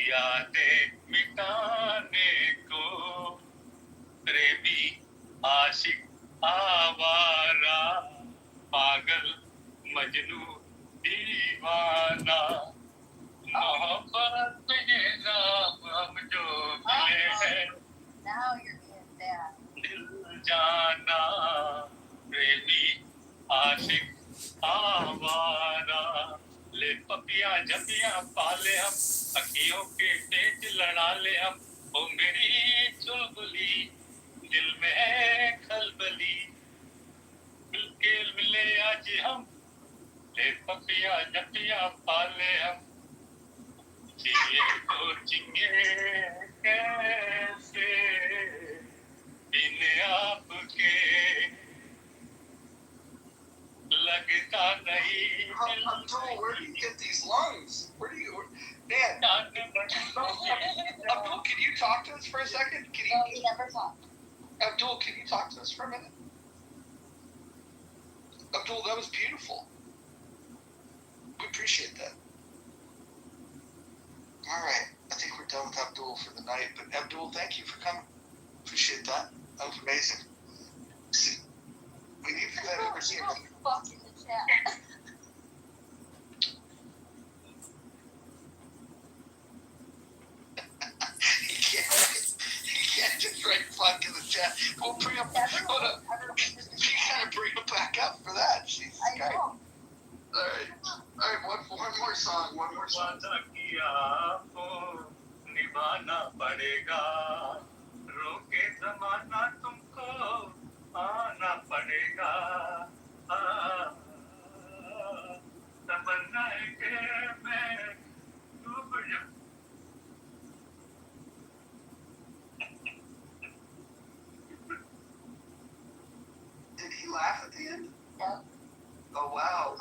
यादें मिटाने को प्रेमी आशिक आवारा पागल मजनू दीवाना मोहब्बत में नाम हम जो मिले हैं दिल जाना प्रेमी आशिक आवारा ले पपिया जपिया पाले हम अखियों के तेज लड़ा ले हम ओ मेरी चुलबुली दिल में है खलबली मिलके मिले आज हम ले पपिया जपिया पाले हम जिए तो जिए कैसे बिन आपके लगता नहीं Abdul, where do you get these lungs? Where do you, man? Abdul, can you talk to us for a second? No, he never talked. Abdul, can you talk to us for a minute? Abdul, that was beautiful. We appreciate that. All right, I think we're done with Abdul for the night. But Abdul, thank you for coming. Appreciate that. That was amazing. See, we need to let her see it. Fuck in the chat. He can't just write fuck in the chat. We'll bring him. Hold up. You gotta bring him back up for that. Jesus I know. All right. One more song. One more song. वादा किया आपको निभाना पड़ेगा रोके जमाना तुमको आना पड़ेगा तमन्ना है कि मैं डूब जाऊं Did he laugh at the end? Yeah. Oh wow.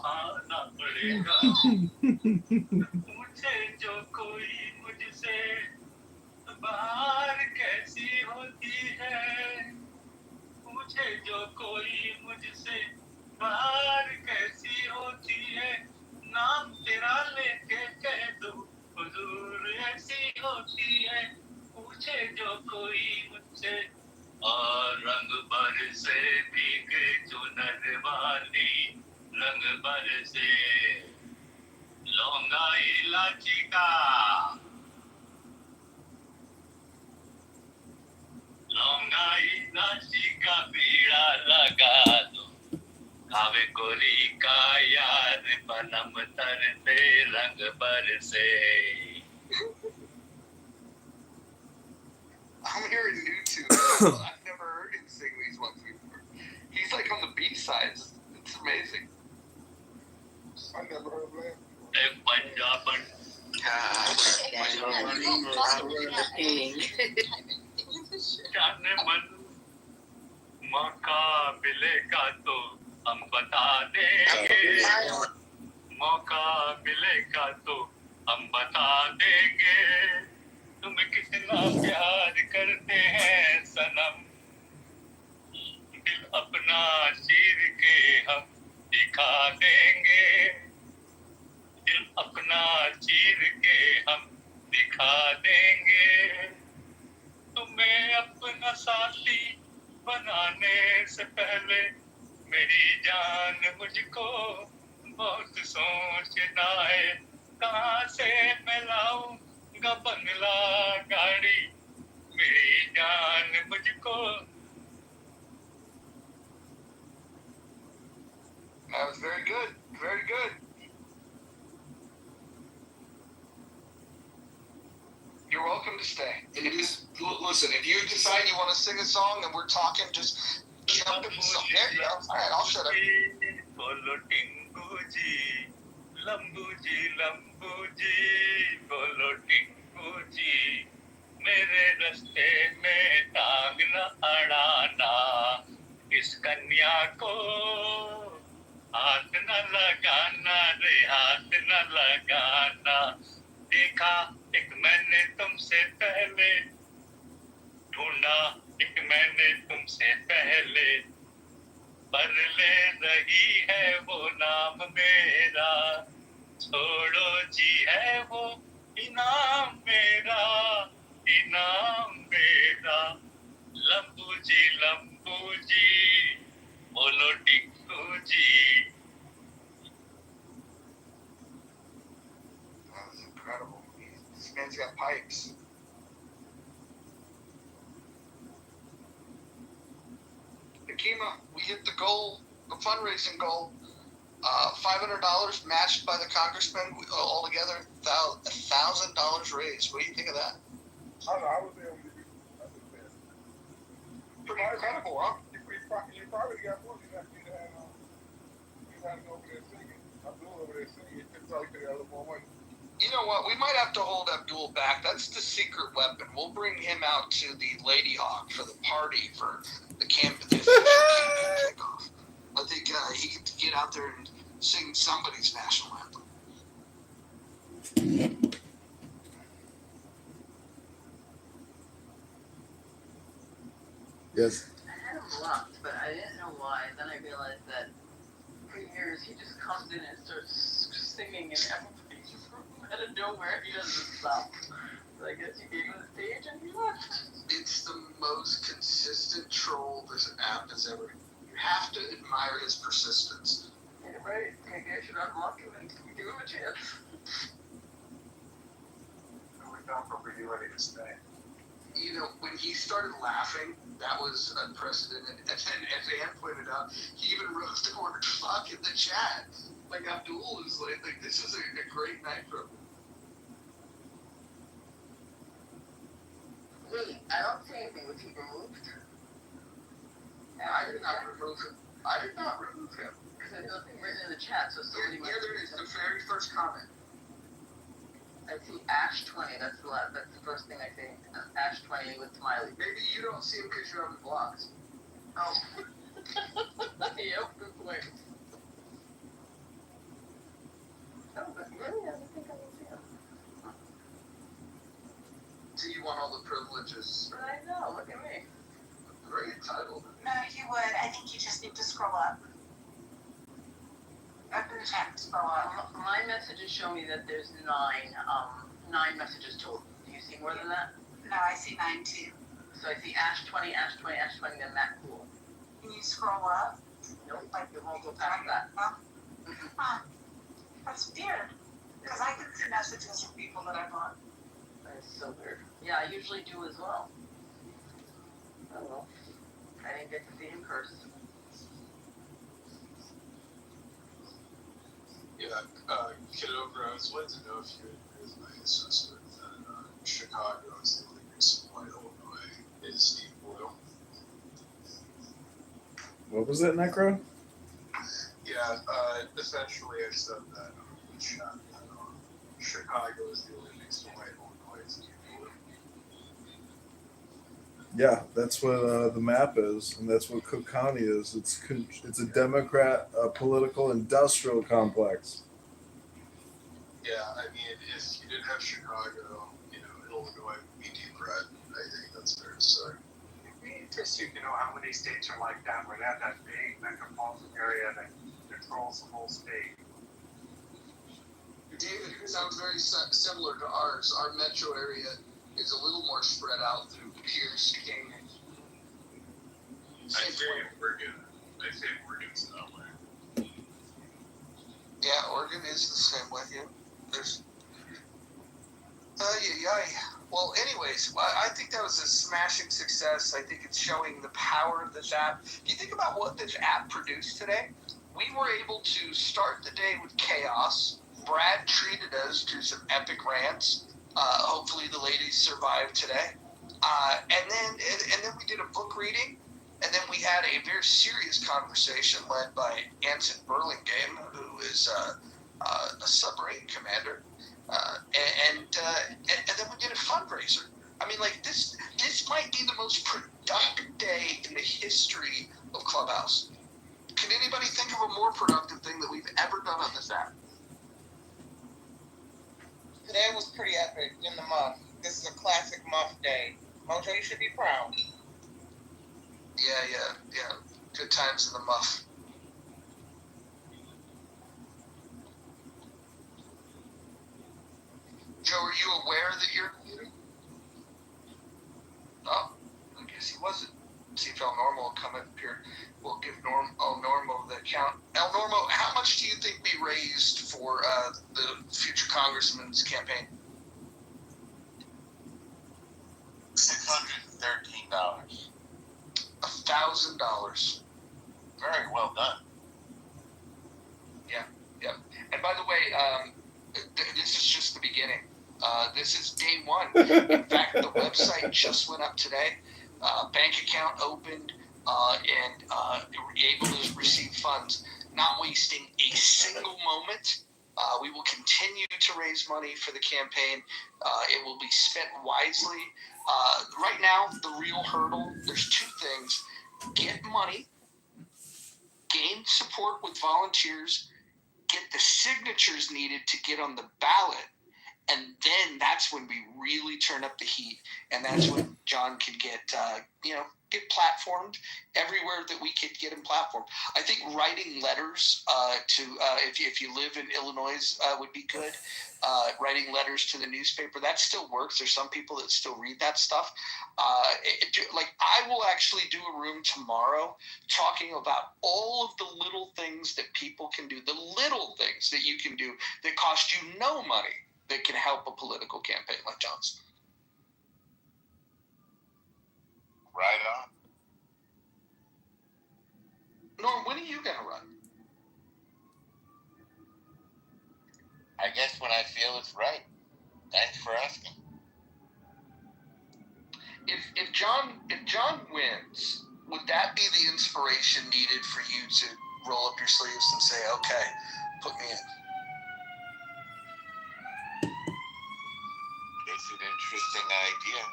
आना पड़ेगा पूछे जो कोई मुझसे बाहर कैसी होती है पूछे जो कोई मुझसे बाहर कैसी होती है नाम तेरा लेके कह दो हुजूर ऐसी होती है पूछे जो कोई मुझसे और रंग भर से भीगे चुनर वाली रंग भर से लौंगा इलायची का बीड़ा लगा दो खावे गोरी का यार बनम तर से रंग भर से I'm hearing new tunes. I've never heard him sing these ones before. He's like on the B-sides. It's amazing. I never heard of that. एक पंजाबन जाने मन मौका मिलेगा तो हम बता देंगे मौका मिलेगा तो हम बता देंगे तुम कितना प्यार करते हैं सनम दिल अपना चीर के हम दिखा देंगे दिल अपना चीर के हम दिखा देंगे तुम्हें अपना साथी बनाने से पहले मेरी जान मुझको बहुत सोचना है कहाँ से मैं लाऊंगा बंगला गाड़ी मेरी जान मुझको That was very good. Very good. You're welcome to stay. And if listen, if you decide you want to sing a song and we're talking, just jump in the song. There you go. All right, I'll shut up. बोलो टिंगू जी लंबू जी बोलो टिंगू जी मेरे रास्ते में टांग न अड़ाना इस कन्या को हाथ न लगाना रे हाथ न लगाना देखा एक मैंने तुमसे पहले ढूंढा एक मैंने तुमसे पहले पर ले रही है वो नाम मेरा, छोड़ो जी है वो इनाम मेरा, इनाम मेरा। लंबू जी बोलो टिक्कू जी। That was incredible. This man's got pipes. Akima, we hit the goal, the fundraising goal. $500 matched by the congressman. Altogether, $1,000 raised. What do you think of that? I was there when you did. I was there. Pretty incredible, huh? You probably got more. You had over there singing. Abdul over there singing. You probably could have a little more money. You know what? We might have to hold Abdul back. That's the secret weapon. We'll bring him out to the Lady Hawk for the party for the campaign kickoff. I think he could get out there and sing somebody's national anthem. Yes. I had him blocked, but I didn't know why. Then I realized that for years he just comes in and starts singing and everybody's from out of nowhere. He doesn't stop. So I guess you gave him the stage and he left. It's the most consistent troll this app has ever. You have to admire his persistence. Yeah, right. Maybe I should unlock him and give him a chance. We found probably ready to stay. You know, when he started laughing, that was unprecedented. And then, as Ann pointed out, he even wrote the word fuck in the chat. Like, Abdul is like this is a great night for him. Wait, I don't see anything. Was he removed? I did not remove him. I did not remove him. Because there's nothing written in the chat, so somebody Yeah, there is the very first comment. I see Ash 20. That's the first thing I see. Ash 20 with smiley. Maybe you don't see him because you haven't blocked. Oh. Yep, good point. Oh, but really, I don't think I will see him. So you want all the privileges. But I know, look at me. Very entitled. No, you would. I think you just need to scroll up. Open the chat and scroll up. My messages show me that there's nine messages total. Do you see more than that? No, I see 9 too. So I see Ash 20, Ash 20, Ash 20, then Matt Cool. Can you scroll up? Nope, it won't go past that. Huh. That's weird. Because I can see messages from people that I blocked. That is so weird. Yeah, I usually do as well. Oh well. I didn't get to see him first. Yeah, Kitover, I was wanting to know if you agree with my assessment that Chicago is the only reason why Illinois is deep blue. What was it, Necro? Yeah, essentially I said that in the chat that Chicago is the only reason why Illinois is deep blue. Yeah, that's what the map is, and that's what Cook County is. It's a Democrat political industrial complex. Yeah, I mean, if you didn't have Chicago, Illinois would be deep red. I think that's fair to say. It'd be interesting to know how many states are like that, where they have that big metropolitan area that controls the whole state. David, it sounds very similar to ours. Our metro area is a little more spread out through Pierce, King. I think Oregon's that way. Yeah, Oregon is the same way. Yeah, there's. Well, anyways, I think that was a smashing success. I think it's showing the power of this app. If you think about what this app produced today, we were able to start the day with chaos. Brad treated us to some epic rants. Hopefully the ladies survived today. And then we did a book reading, and then we had a very serious conversation led by Anson Burlingame, who is a submarine commander. And then we did a fundraiser. I mean, like, this might be the most productive day in the history of Clubhouse. Can anybody think of a more productive thing that we've ever done on this app? Today was pretty epic in the muff. This is a classic muff day. Mojo, you should be proud. Yeah. Good times in the muff. come up here. We'll give Normo the count. El Normo, how much do you think we raised for the future congressman's campaign? $613. $1,000. Very well done. Yep. And by the way, this is just the beginning. This is day one. In fact, the website just went up today. Bank account opened, and we're able to receive funds. Not wasting a single moment. We will continue to raise money for the campaign. It will be spent wisely. Right now, the real hurdle, there's two things. Get money, gain support with volunteers, get the signatures needed to get on the ballot, and then that's when we really turn up the heat, and that's when John can get platformed everywhere that we could get him platformed. I think writing letters to if you live in Illinois would be good. Writing letters to the newspaper, that still works. There's some people that still read that stuff. I will actually do a room tomorrow talking about all of the little things that people can do, the little things that you can do that cost you no money that can help a political campaign like John's. Right on. Norm, when are you going to run? I guess when I feel it's right. Thanks for asking. If John wins, would that be the inspiration needed for you to roll up your sleeves and say, okay, put me in? It's an interesting idea.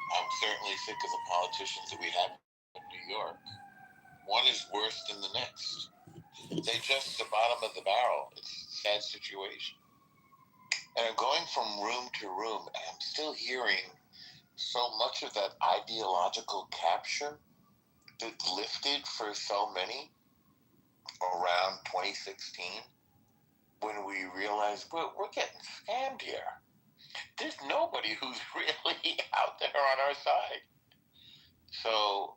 I'm certainly sick of the politicians that we have in New York. One is worse than the next. They just the bottom of the barrel. It's a sad situation. And I'm going from room to room, and I'm still hearing so much of that ideological capture that's lifted for so many around 2016 when we realized we're getting scammed here. There's nobody who's really out there on our side. So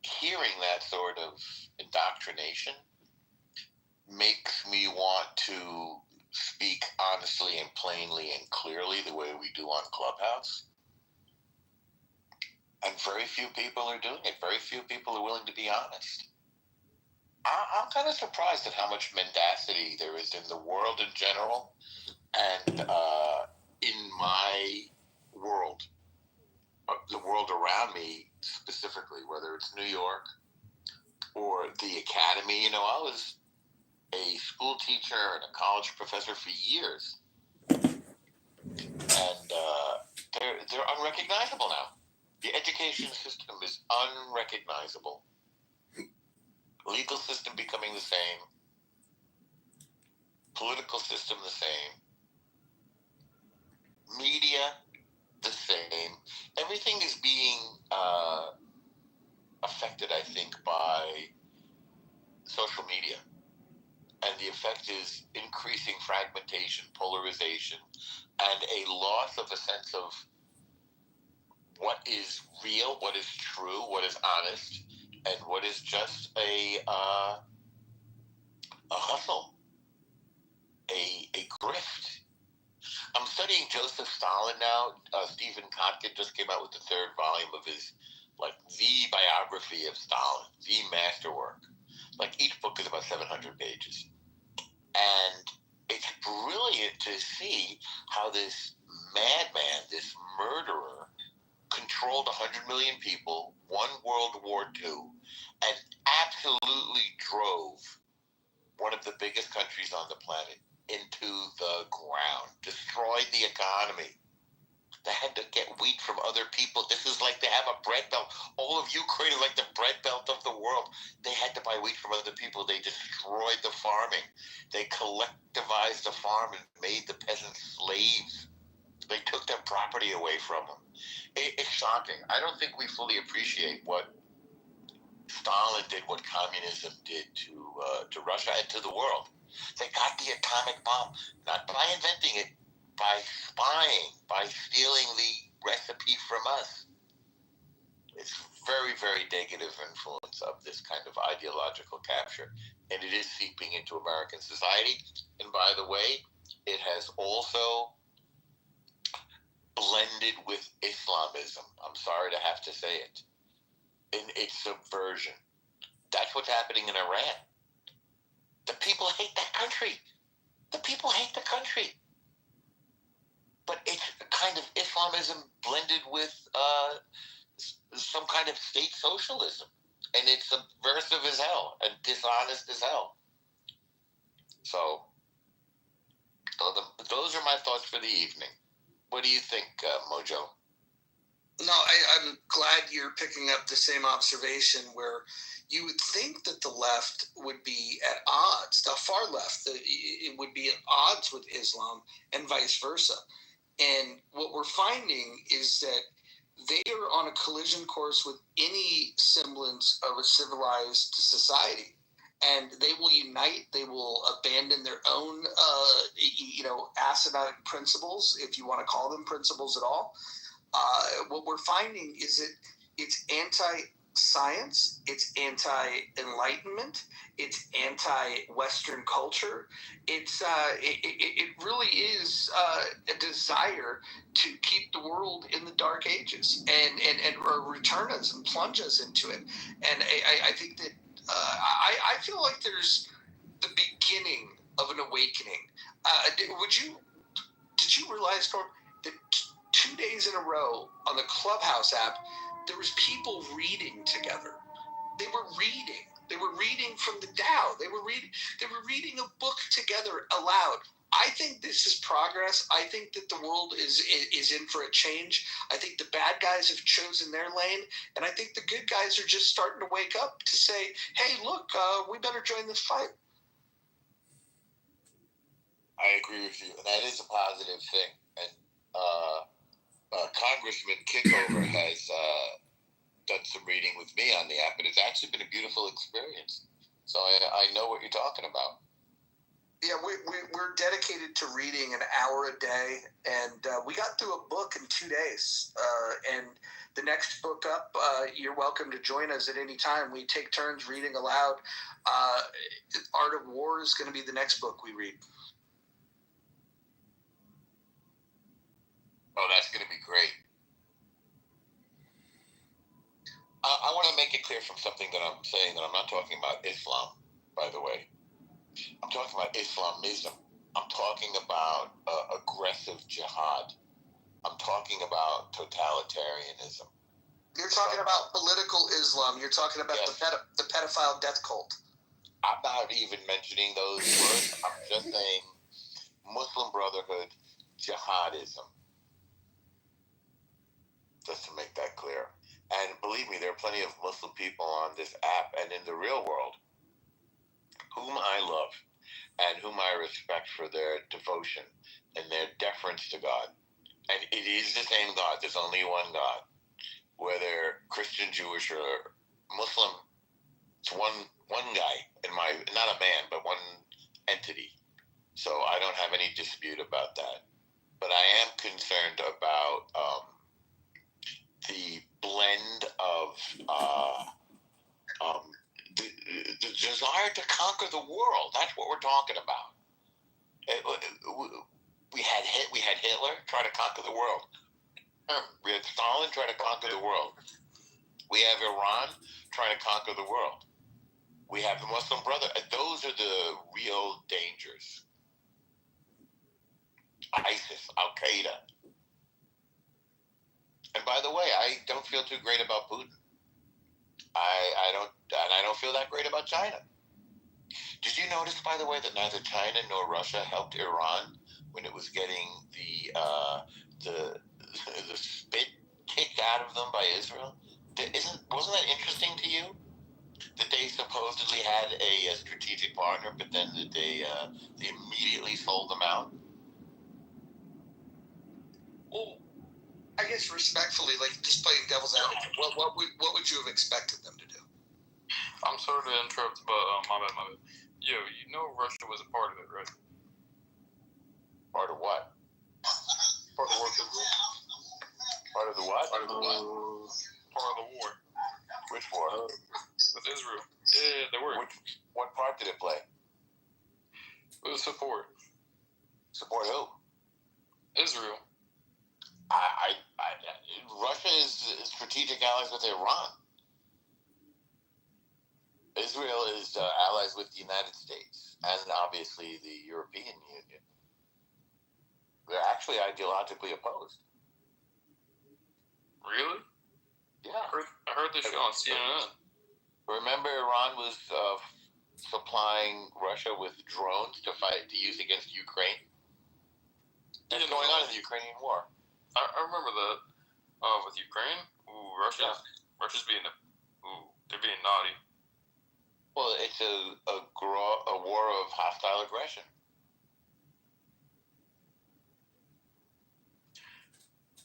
hearing that sort of indoctrination makes me want to speak honestly and plainly and clearly the way we do on Clubhouse. And very few people are doing it. Very few people are willing to be honest. I'm kind of surprised at how much mendacity there is in the world in general and in my world, the world around me specifically, whether it's New York or the academy. You know, I was a school teacher and a college professor for years. And they're unrecognizable now. The education system is unrecognizable. Legal system becoming the same. Political system the same. Media the same. Everything is being affected, I think, by social media. And the effect is increasing fragmentation, polarization, and a loss of a sense of what is real, what is true, what is honest, and what is just a hustle, a grift. I'm studying Joseph Stalin now. Stephen Kotkin just came out with the third volume of his, the biography of Stalin, the masterwork. Each book is about 700 pages. And it's brilliant to see how this madman, this murderer, controlled 100 million people, won World War II, and absolutely drove one of the biggest countries on the planet into the ground, destroyed the economy. They had to get wheat from other people. This is like they have a bread belt. All of Ukraine is like the bread belt of the world. They had to buy wheat from other people. They destroyed the farming. They collectivized the farm and made the peasants slaves. They took their property away from them. It's shocking. I don't think we fully appreciate what Stalin did, what communism did to Russia and to the world. They got the atomic bomb, not by inventing it, by spying, by stealing the recipe from us. It's very, very negative influence of this kind of ideological capture, and it is seeping into American society. And by the way, it has also blended with Islamism. I'm sorry to have to say it. In its subversion. That's what's happening in Iran. The people hate that country. The people hate the country. But it's a kind of Islamism blended with some kind of state socialism. And it's subversive as hell and dishonest as hell. So, those are my thoughts for the evening. What do you think, Mojo? No, I'm glad you're picking up the same observation where you would think that the left would be at odds, the far left, it would be at odds with Islam and vice versa. And what we're finding is that they are on a collision course with any semblance of a civilized society. And they will unite. They will abandon their own, asinine principles, if you want to call them principles at all. What we're finding is that it's anti-science, it's anti-enlightenment, it's anti-Western culture. It really is a desire to keep the world in the dark ages and return us and plunge us into it. And I think that I feel like there's the beginning of an awakening. Did you realize, Norm, that 2 days in a row on the Clubhouse app, there was people reading together. They were reading. They were reading from the Tao. They were reading a book together aloud. I think this is progress. I think that the world is in for a change. I think the bad guys have chosen their lane, and I think the good guys are just starting to wake up to say, "Hey, look, we better join this fight." I agree with you, and that is a positive thing. And Congressman Kitover has done some reading with me on the app, and it's actually been a beautiful experience. So I know what you're talking about. Yeah, we're dedicated to reading an hour a day, and we got through a book in 2 days. And the next book up, you're welcome to join us at any time. We take turns reading aloud. Art of War is going to be the next book we read. Oh, that's going to be great. I want to make it clear from something that I'm saying that I'm not talking about Islam, by the way. I'm talking about Islamism. I'm talking about aggressive jihad. I'm talking about totalitarianism. You're talking about political Islam. You're talking about yes. the pedophile death cult. I'm not even mentioning those words. I'm just saying Muslim Brotherhood, jihadism. Just to make that clear. And believe me, there are plenty of Muslim people on this app and in the real world whom I love and whom I respect for their devotion and their deference to God. And it is the same God. There's only one God. Whether Christian, Jewish, or Muslim, it's one guy in my, not a man, but one entity. So I don't have any dispute about that. But I am concerned about the blend of the desire to conquer the world. That's what we're talking about. We had Hitler try to conquer the world. We had Stalin try to conquer the world. We have Iran trying to conquer the world. We have the Muslim Brotherhood. Those are the real dangers. ISIS, Al Qaeda. And by the way, I don't feel too great about Putin. I don't feel that great about China. Did you notice, by the way, that neither China nor Russia helped Iran when it was getting the spit kicked out of them by Israel? Wasn't that interesting to you? That they supposedly had a strategic partner, but then that they immediately sold them out. Well, I guess respectfully, like just playing devil's advocate, what would you have expected them to do? I'm sorry to interrupt, but my bad. Yo, you know Russia was a part of it, right? Part of what? Part of the war. Part of the what? Part of the war. Which war? With Israel. Yeah, they were. What part did it play? It was support. Support who? Israel. Russia is strategic allies with Iran. Israel is allies with the United States and obviously the European Union. They're actually ideologically opposed. Really? Yeah. I heard this show on CNN. Remember, Iran was supplying Russia with drones to use against Ukraine? What's going on in the Ukrainian war? I remember that. With Ukraine? Ooh, Russia. Yeah. Russia's being they're being naughty. Well, it's a war of hostile aggression.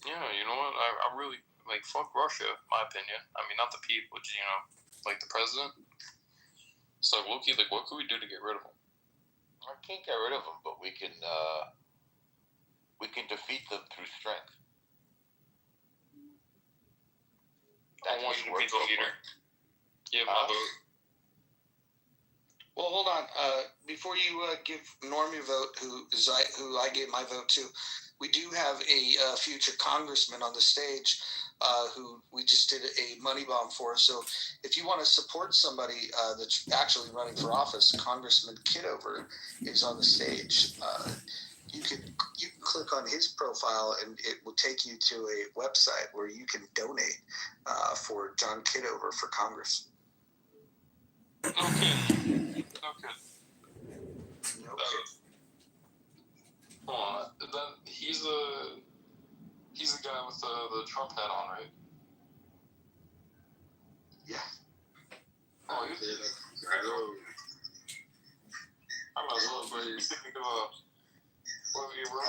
Yeah, you know what? I really, fuck Russia, in my opinion. I mean, not the people, like the president. So, Loki, what can we do to get rid of him? I can't get rid of him, but we can defeat them through strength. I want you to be the leader. Yeah, my vote. Well, hold on. Before you give Norm your vote, who I gave my vote to, we do have a future congressman on the stage who we just did a money bomb for. So if you want to support somebody that's actually running for office, Congressman Kitover is on the stage. You can click on his profile and it will take you to a website where you can donate for John Kitover for Congress. Okay. Okay. Then he's the guy with the Trump hat on, right? Yeah. Oh, you did. I might as well, but you think of what have you, bro?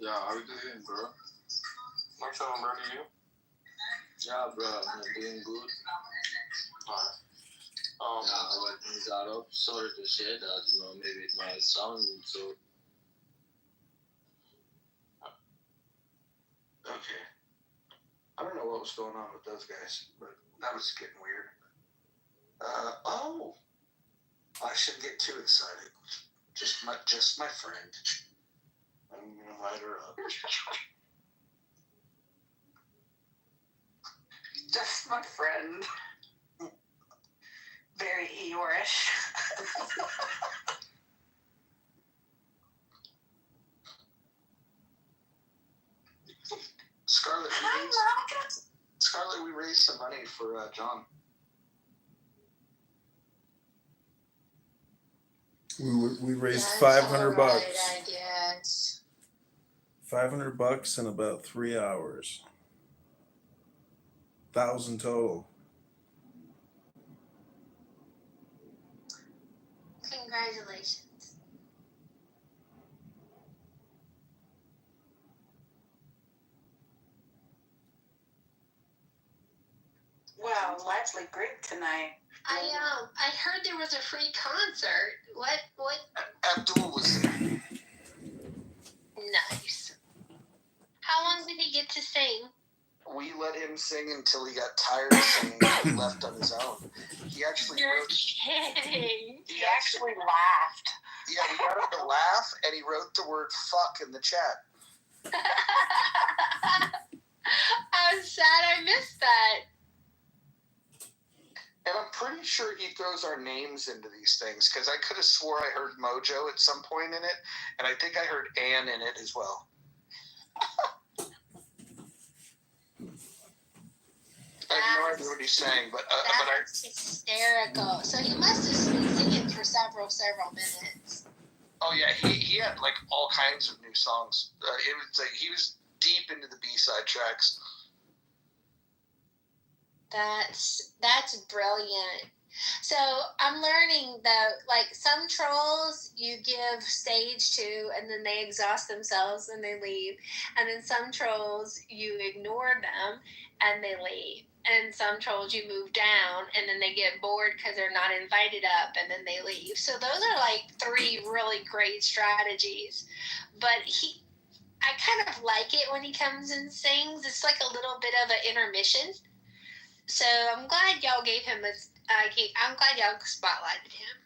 Yeah, how you doing, bro? I'm telling bro, to you. Yeah, bro, I'm doing good. Alright. Yeah, but things are up. Sorry to share that, maybe it might sound so. Okay. I don't know what was going on with those guys, but that was getting weird. I shouldn't get too excited. Just my friend. I'm gonna light her up. Just my friend. Very Eeyorish. Scarlett, we raised some money for John. We raised $500. Right, I guess. $500 in about 3 hours. 1,000 total. Congratulations. Wow, lively group tonight. I heard there was a free concert. What? Abdul was there. Nice. How long did he get to sing? We let him sing until he got tired of singing and he left on his own. He actually You're kidding. He actually laughed. Yeah, we got him to laugh, and he wrote the word "fuck" in the chat. I'm sad I missed that. And I'm pretty sure he throws our names into these things, because I could have swore I heard Mojo at some point in it, and I think I heard Ann in it as well. I have no idea what he's saying, but that's hysterical. So he must have been singing for several minutes. Oh yeah, he had like all kinds of new songs. It was like he was deep into the B-side tracks. That's brilliant. So I'm learning that like some trolls you give stage to and then they exhaust themselves and they leave, and then some trolls you ignore them and they leave, and some trolls you move down and then they get bored because they're not invited up and then they leave. So those are like 3 really great strategies. But I kind of like it when he comes and sings. It's like a little bit of an intermission. So I'm glad y'all gave him I'm glad y'all spotlighted him.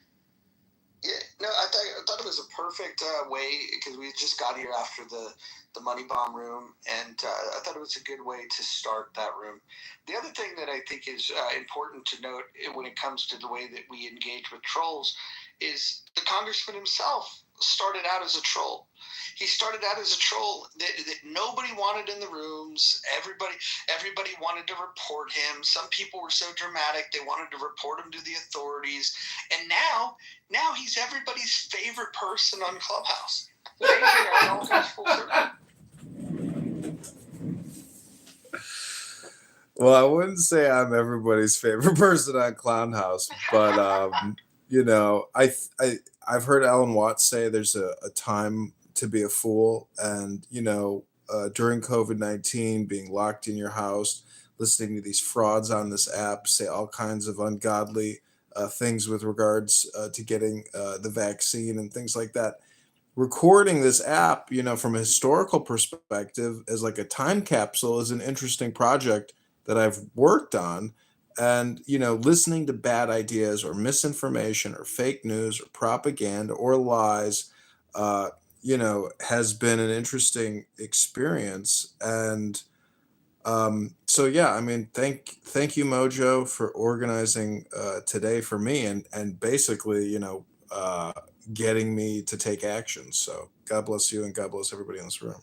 Yeah, no, I thought it was a perfect way, because we just got here after the Money Bomb room, and I thought it was a good way to start that room. The other thing that I think is important to note when it comes to the way that we engage with trolls is the congressman himself started out as a troll. He started out as a troll that nobody wanted in the rooms. Everybody wanted to report him. Some people were so dramatic they wanted to report him to the authorities. And now he's everybody's favorite person on Clubhouse. It all comes full circle. Well, I wouldn't say I'm everybody's favorite person on Clown House, but you know, I've heard Alan Watts say there's a time to be a fool, and you know, during COVID-19, being locked in your house, listening to these frauds on this app say all kinds of ungodly things with regards to getting the vaccine and things like that. Recording this app, you know, from a historical perspective as like a time capsule is an interesting project that I've worked on. And, you know, listening to bad ideas or misinformation or fake news or propaganda or lies, uh, you know, has been an interesting experience. And so, yeah, I mean, thank you, Mojo, for organizing today for me and basically, you know, getting me to take action. So God bless you and God bless everybody in this room.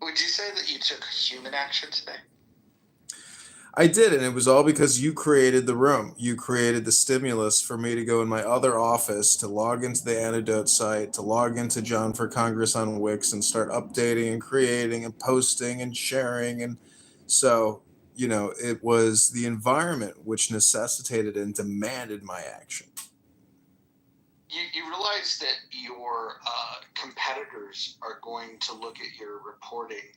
Would you say that you took human action today? I did, and it was all because you created the room. You created the stimulus for me to go in my other office, to log into the Antidote site, to log into John for Congress on Wix and start updating and creating and posting and sharing. And so, you know, it was the environment which necessitated and demanded my action. You realize that your competitors are going to look at your reporting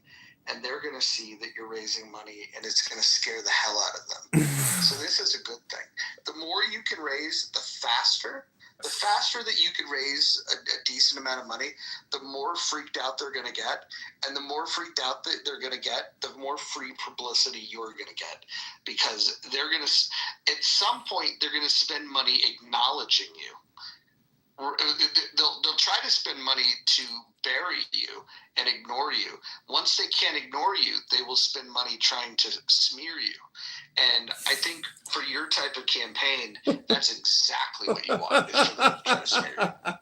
and they're going to see that you're raising money, and it's going to scare the hell out of them. So this is a good thing. The more you can raise, the faster that you can raise a decent amount of money, the more freaked out they're going to get. And the more freaked out that they're going to get, the more free publicity you're going to get. Because they're going to, at some point, they're going to spend money acknowledging you. They'll try to spend money to bury you and ignore you. Once they can't ignore you, they will spend money trying to smear you. And I think for your type of campaign, that's exactly what you want, is for them to try to smear you.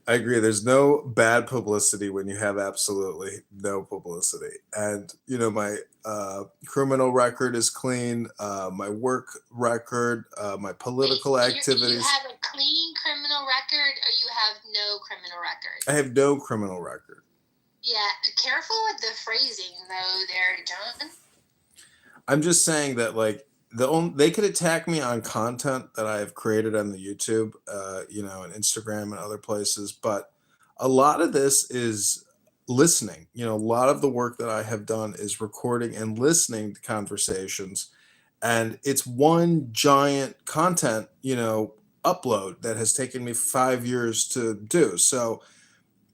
I agree. There's no bad publicity when you have absolutely no publicity. And, you know, my criminal record is clean, my work record, my political activities. You have a clean criminal record, or you have no criminal record? I have no criminal record. Yeah, careful with the phrasing, though, there, John. I'm just saying that, like, they could attack me on content that I have created on the YouTube, you know, and Instagram and other places, but a lot of this is listening. You know, a lot of the work that I have done is recording and listening to conversations, and it's one giant content, you know, upload that has taken me 5 years to do. So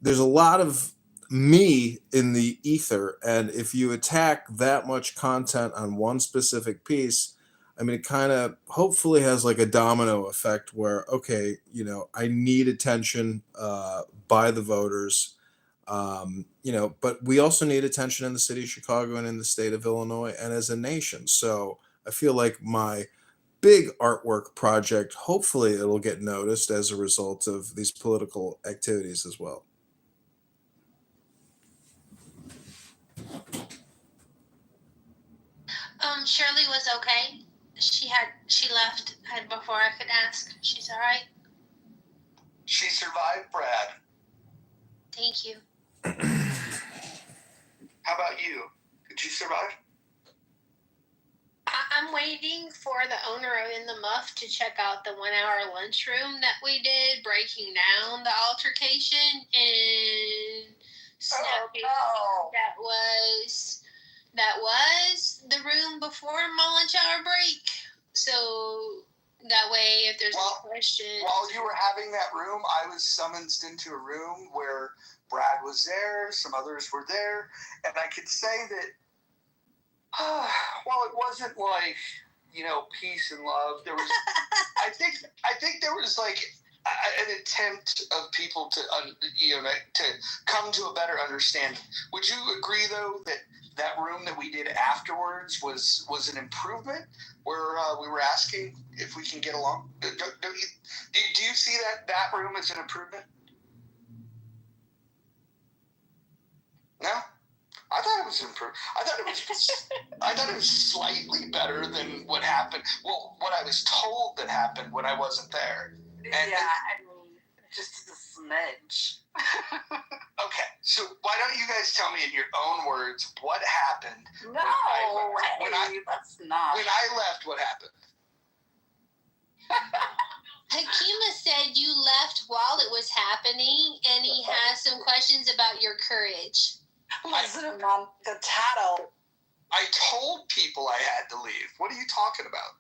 there's a lot of me in the ether, and if you attack that much content on one specific piece, I mean, it kind of hopefully has like a domino effect where, okay, you know, I need attention by the voters, you know, but we also need attention in the city of Chicago and in the state of Illinois and as a nation. So I feel like my big artwork project, hopefully it'll get noticed as a result of these political activities as well. Shirley was okay. She left before I could ask. She's all right. She survived, Brad. Thank you. How about you? Did you survive? I'm waiting for the owner of In the Muff to check out the 1 hour lunchroom that we did, breaking down the altercation in Snappy. Oh, no. That was the room before my lunch hour break. So that way, if there's any questions. While you were having that room, I was summoned into a room where Brad was there, some others were there, and I could say that Well, it wasn't like, peace and love. There was, I think there was like an attempt of people to, to come to a better understanding. Would you agree though that room that we did afterwards was an improvement, where we were asking if we can get along? Do you see that room as an improvement? No. I thought it was improved. I thought it was slightly better than what happened. Well, what I was told that happened when I wasn't there. Just a smidge. Okay, so why don't you guys tell me in your own words what happened? No, that's not. When I left, what happened? Hakima said you left while it was happening, and he has some questions about your courage. Listen, Mom, the tattle. I told people I had to leave. What are you talking about?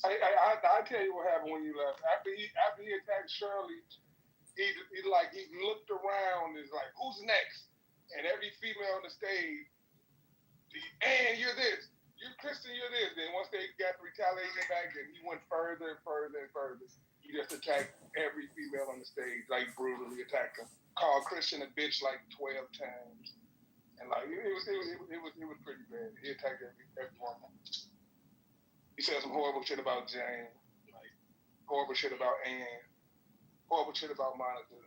I tell you what happened when you left. After he attacked Shirley, he looked around and is like, who's next? And every female on the stage, and you're this, you're Kristen, you're this. Then once they got to retaliating back, then he went further and further and further. He just attacked every female on the stage, like brutally attacked them. Called Christian a bitch like 12 times, and like it was pretty bad. He attacked every woman. He said some horrible shit about Jane, like horrible shit about Ann, horrible shit about Monica,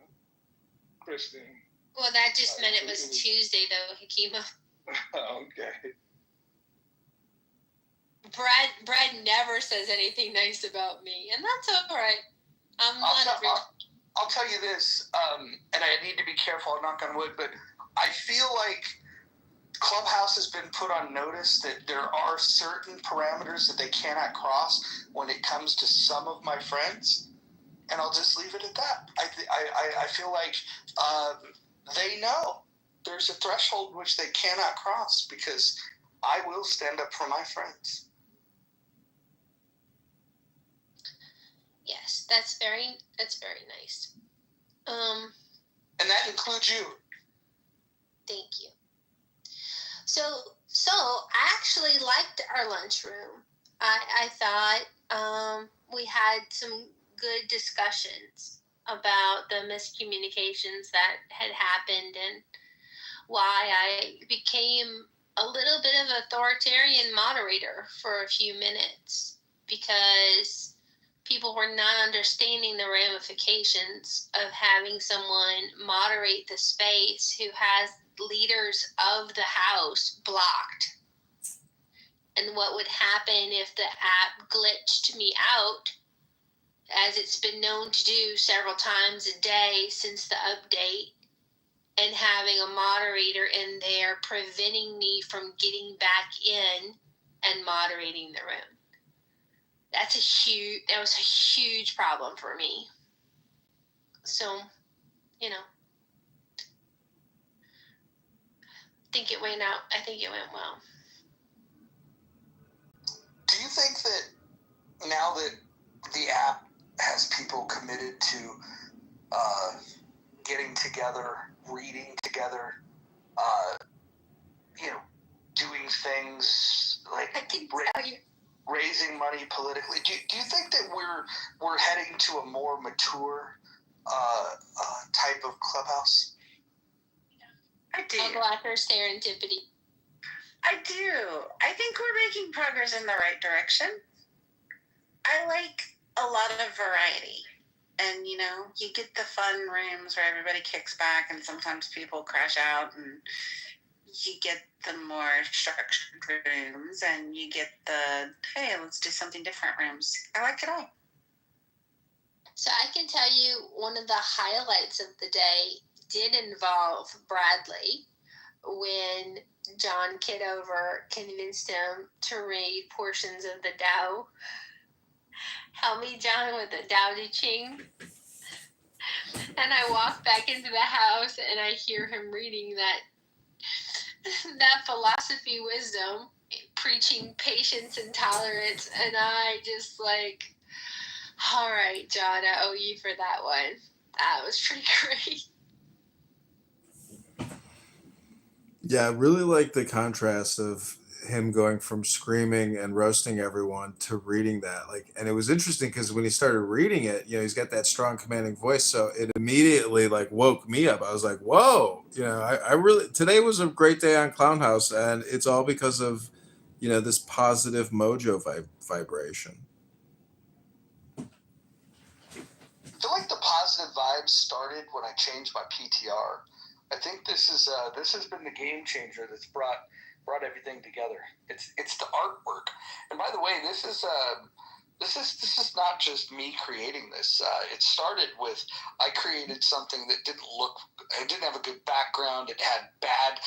Kristen. Well, that just meant it was Tuesday, though, Hakima. Okay. Brad never says anything nice about me, and that's all right. I'll tell you this, and I need to be careful, I'll knock on wood, but I feel like Clubhouse has been put on notice that there are certain parameters that they cannot cross when it comes to some of my friends, and I'll just leave it at that. I feel like they know there's a threshold which they cannot cross, because I will stand up for my friends. Yes, that's very nice. And that includes you. Thank you. So I actually liked our lunchroom. I thought we had some good discussions about the miscommunications that had happened and why I became a little bit of authoritarian moderator for a few minutes, because people were not understanding the ramifications of having someone moderate the space who has leaders of the house blocked. And what would happen if the app glitched me out, as it's been known to do several times a day since the update, and having a moderator in there preventing me from getting back in and moderating the room. That was a huge problem for me. So, I think it went well. Do you think that now that the app has people committed to getting together, reading together, doing things like raising money politically, do you think that we're heading to a more mature type of Clubhouse? I do. A blacker serendipity. I do. I think we're making progress in the right direction. I like a lot of variety. And, you get the fun rooms where everybody kicks back and sometimes people crash out, and you get the more structured rooms, and you get the, hey, let's do something different rooms. I like it all. So I can tell you one of the highlights of the day did involve Bradley, when John Kitover convinced him to read portions of the Tao. Help me, John, with the Tao Te Ching. And I walk back into the house and I hear him reading that philosophy wisdom, preaching patience and tolerance, and I just all right, John, I owe you for that one. That was pretty great. Yeah, I really like the contrast of him going from screaming and roasting everyone to reading that. Like, and it was interesting because when he started reading it, you know, he's got that strong commanding voice, so it immediately like woke me up. I was like, whoa, you know, I really, today was a great day on Clown House, and it's all because of, you know, this positive mojo vibration. I feel like the positive vibes started when I changed my PTR. I think this has been the game changer that's brought everything together. It's the artwork. And by the way, this is not just me creating this. It started with I created something that didn't have a good background. It had bad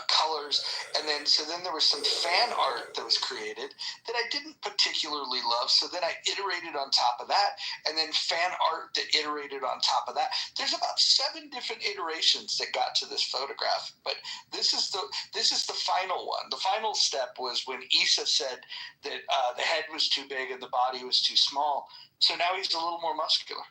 colors, and then there was some fan art that was created that I didn't particularly love. So then I iterated on top of that, and then fan art that iterated on top of that. There's about 7 different iterations that got to this photograph, but this is the final one. The final step was when Issa said that the head was too big and the body was too small. So now he's a little more muscular.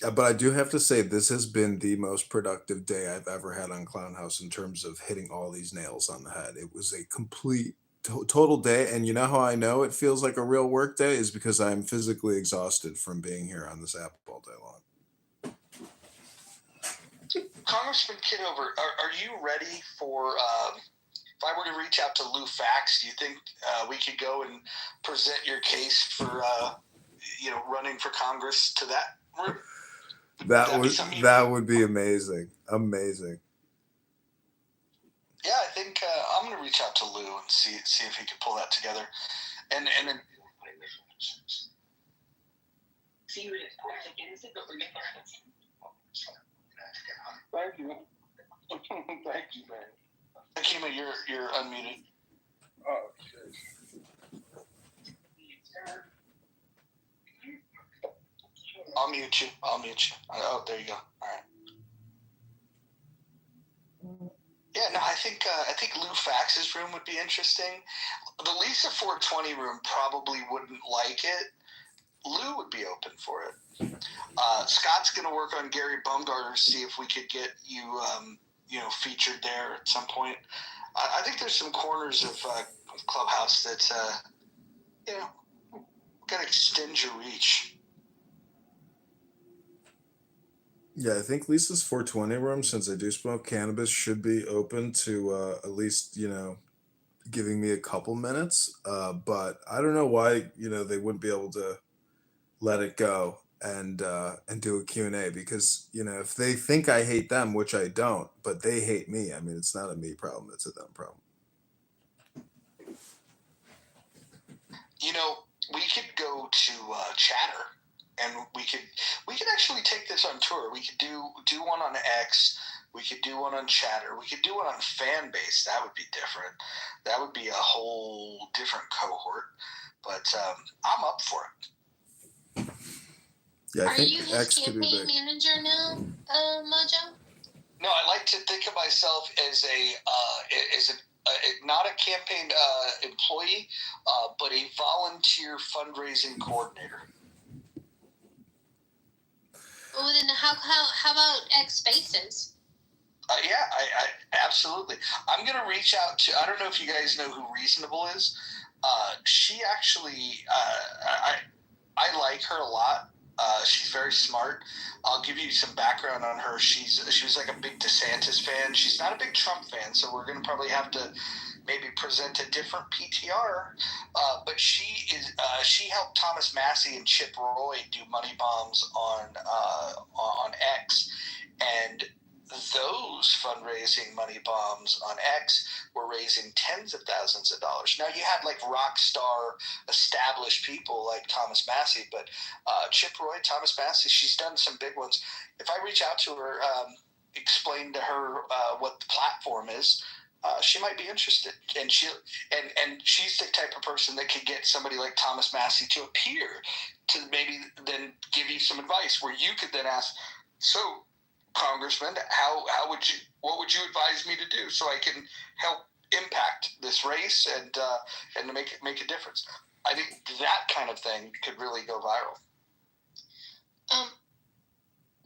But I do have to say, this has been the most productive day I've ever had on Clown House in terms of hitting all these nails on the head. It was a complete, total day. And you know how I know it feels like a real work day is because I'm physically exhausted from being here on this app all day long. Congressman Kitover, are you ready for, if I were to reach out to Lou Fax, do you think we could go and present your case for, running for Congress to that route? That would be amazing. Amazing. Yeah, I think I'm going to reach out to Lou and see if he can pull that together. And then Thank you. Thank you, man. Akima, you're unmuted. Oh, shit. I'll mute you. Oh, there you go. All right. Yeah, no, I think Lou Fax's room would be interesting. The Lisa 420 room probably wouldn't like it. Lou would be open for it. Scott's going to work on Gary Baumgartner, see if we could get you, featured there at some point. I think there's some corners of Clubhouse that, got to extend your reach. Yeah, I think Lisa's 420 room, since I do smoke cannabis, should be open to at least, giving me a couple minutes. But I don't know why, they wouldn't be able to let it go and do a Q&A, because, if they think I hate them, which I don't, but they hate me, I mean, it's not a me problem, it's a them problem. We could go to Chatter. And we could actually take this on tour. We could do one on X. We could do one on Chatter. We could do one on Fanbase. That would be different. That would be a whole different cohort. But I'm up for it. Yeah, I think Are you his X could be campaign big. manager now, Mojo? No, I like to think of myself as not a campaign employee, but a volunteer fundraising coordinator. Well, then how about X Spaces? Yeah, I absolutely. I'm going to reach out to, I don't know if you guys know who Reasonable is. She actually, I like her a lot. She's very smart. I'll give you some background on her. She was like a big DeSantis fan. She's not a big Trump fan, so we're going to probably have to maybe present a different PTR. But she helped Thomas Massey and Chip Roy do money bombs on X, and those fundraising money bombs on X were raising tens of thousands of dollars. Now, you had like rock star established people like Thomas Massey, but Chip Roy, Thomas Massey, she's done some big ones. If I reach out to her, explain to her what the platform is, she might be interested. And she's the type of person that could get somebody like Thomas Massey to appear to maybe then give you some advice, where you could then ask, so Congressman, what would you advise me to do so I can help impact this race and to make a difference? I think that kind of thing could really go viral.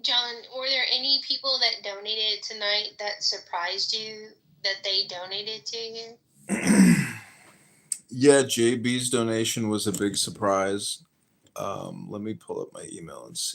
John, were there any people that donated tonight that surprised you that they donated to you? Yeah, JB's donation was a big surprise. Let me pull up my email and see.